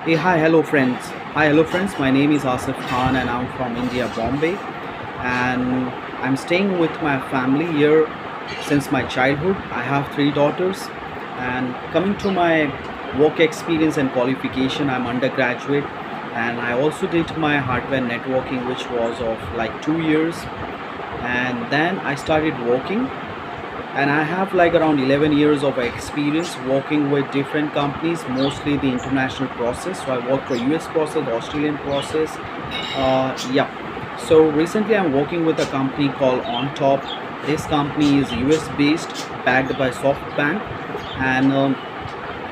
Hello friends. Hi, hello friends. My name is Asif Khan and I'm from India, Bombay. And I'm staying with my family here since my childhood. I have three daughters. And coming to my work experience and qualification, I'm undergraduate. And I also did my hardware networking, which was of like 2 years. And then I started working and I have like around 11 years of experience working with different companies, mostly the international process. So I work for US process, Australian process. Yeah. So recently I'm working with a company called On Top. This company is US based, backed by SoftBank, and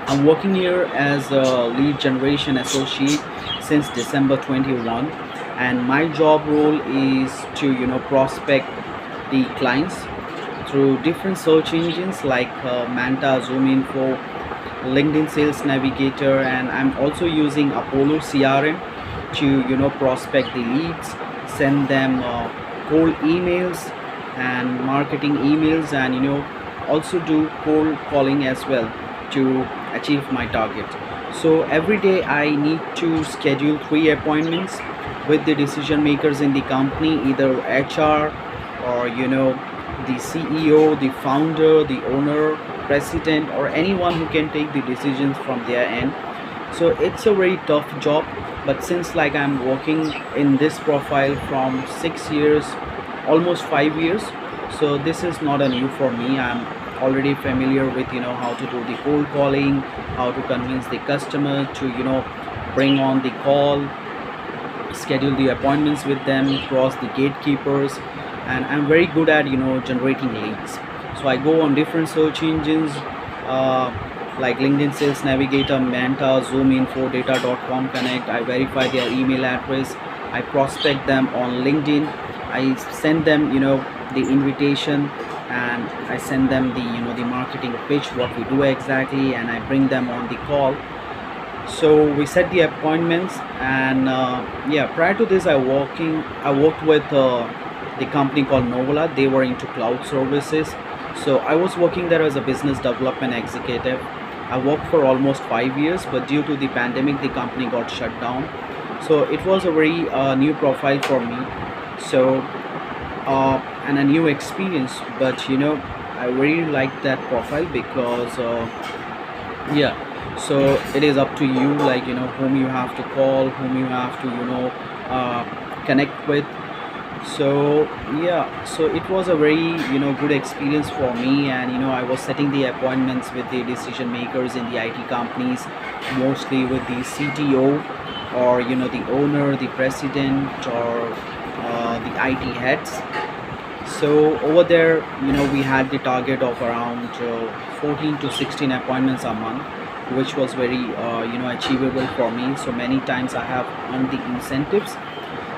I'm working here as a lead generation associate since December 21, and my job role is to prospect the clients through different search engines like Manta, ZoomInfo, LinkedIn Sales Navigator, and I'm also using Apollo CRM to prospect the leads, send them cold emails and marketing emails, and also do cold calling as well to achieve my target. So every day I need to schedule 3 appointments with the decision makers in the company, either HR or the CEO, the founder, the owner, president, or anyone who can take the decisions from their end. So it's a very tough job, but since like I'm working in this profile from 6 years, almost 5 years, so this is not a new for me. I'm already familiar with how to do the cold calling, how to convince the customer to bring on the call, schedule the appointments with them, cross the gatekeepers, and I'm very good at generating leads. So I go on different search engines uh, like LinkedIn Sales Navigator, Manta, ZoomInfo, Data.com Connect. I verify their email address. I prospect them on LinkedIn. I send them the invitation, and I send them the the marketing pitch, what we do exactly, and I bring them on the call. So we set the appointments, and yeah, prior to this I worked with the company called Novola. They were into cloud services, so I was working there as a business development executive. I worked for almost 5 years, but due to the pandemic the company got shut down. So it was a very new profile for me, so and a new experience, but I really liked that profile because yeah, so it is up to you, like whom you have to call, whom you have to connect with. So yeah, so it was a very good experience for me, and I was setting the appointments with the decision makers in the IT companies, mostly with the CTO, or the owner, the president, or the IT heads. So over there, we had the target of around 14 to 16 appointments a month, which was very achievable for me. So many times I have earned the incentives.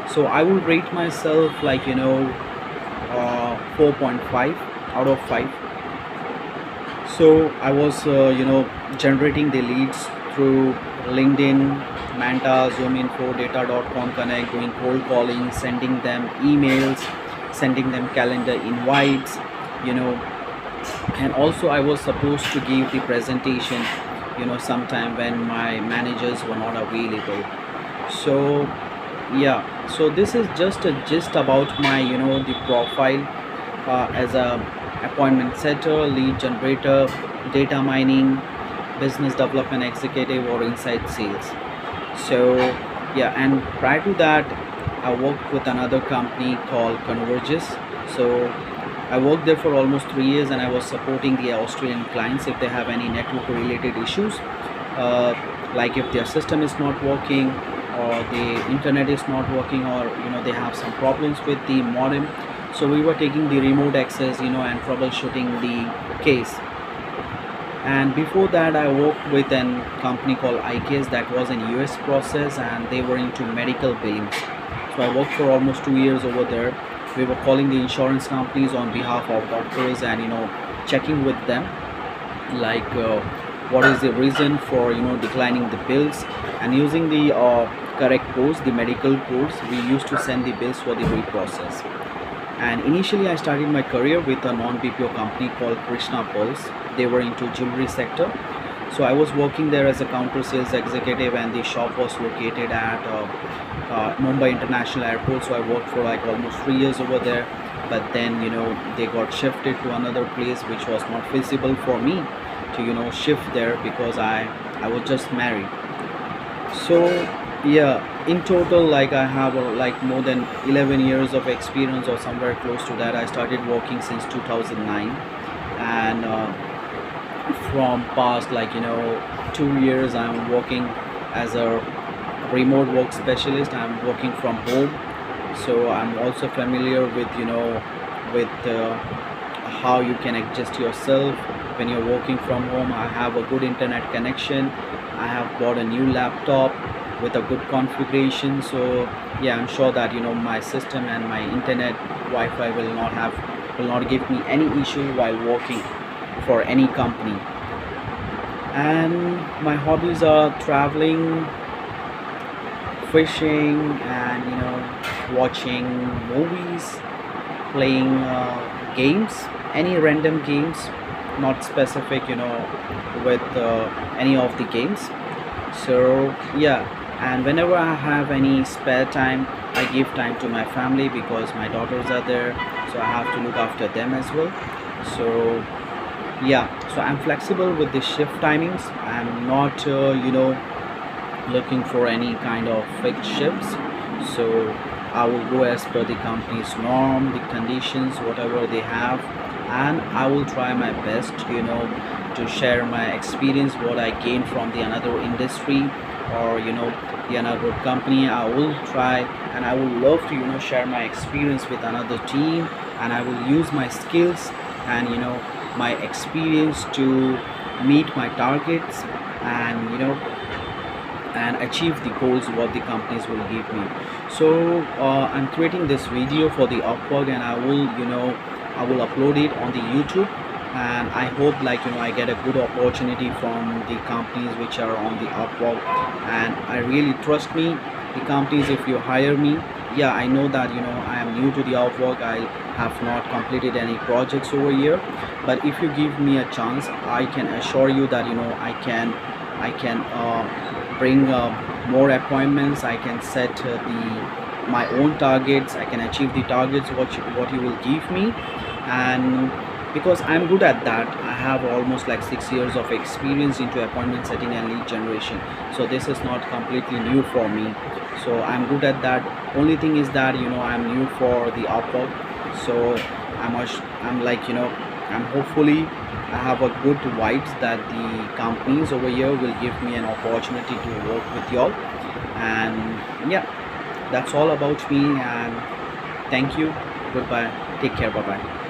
So I will rate myself like 4.5 out of 5. So I was generating the leads through LinkedIn, Manta, ZoomInfo, Data.com Connect, doing cold calling, sending them emails, sending them calendar invites, you know, and also I was supposed to give the presentation, sometime when my managers were not available. So yeah, so this is just a gist about my the profile as a appointment setter, lead generator, data mining, business development executive, or inside sales. So yeah, and prior to that I worked with another company called Converges. So I worked there for almost 3 years, and I was supporting the Australian clients if they have any network related issues, uh, like if their system is not working, or the internet is not working, or they have some problems with the modem. So we were taking the remote access, and troubleshooting the case. And before that I worked with a company called IKS, that was an US process, and they were into medical billings. So I worked for almost 2 years over there. We were calling the insurance companies on behalf of doctors, and checking with them, like what is the reason for declining the bills, and using the correct codes, the medical codes, we used to send the bills for the reprocess. And initially I started my career with a non-BPO company called Krishna Pulse. They were into jewelry sector. So I was working there as a counter sales executive, and the shop was located at Mumbai International Airport. So I worked for like almost 3 years over there. But then, they got shifted to another place, which was not feasible for me to, shift there, because I was just married. So yeah, in total, like I have like more than 11 years of experience, or somewhere close to that. I started working since 2009, and from past, like 2 years, I'm working as a remote work specialist. I'm working from home, so I'm also familiar with with how you can adjust yourself when you're working from home. I have a good internet connection. I have bought a new laptop with a good configuration. So yeah, I'm sure that my system and my internet Wi-Fi will not give me any issue while working for any company. And my hobbies are traveling, fishing, and watching movies, playing games, any random games, not specific, with any of the games. So yeah, and whenever I have any spare time, I give time to my family, because my daughters are there, so I have to look after them as well. So yeah, so I'm flexible with the shift timings. I'm not looking for any kind of fixed shifts. So I will go as per the company's norm, the conditions, whatever they have, and I will try my best, to share my experience, what I gained from the another industry, or the another company. I will try, and I would love to share my experience with another team, and I will use my skills and my experience to meet my targets, and and achieve the goals what the companies will give me. So I'm creating this video for the Upwork, and I will upload it on the YouTube. And I hope, like I get a good opportunity from the companies which are on the Upwork. And I really trust me, the companies, if you hire me. Yeah, I know that I am new to the Upwork. I have not completed any projects over here, but if you give me a chance, I can assure you that I can bring more appointments. I can set the my own targets. I can achieve the targets what you will give me. And because I'm good at that, I have almost like 6 years of experience into appointment setting and lead generation. So this is not completely new for me. So I'm good at that. Only thing is that I'm new for the Upwork. So I'm like I'm hopefully I have a good vibes that the companies over here will give me an opportunity to work with y'all. And yeah, that's all about me. And thank you. Goodbye. Take care. Bye bye.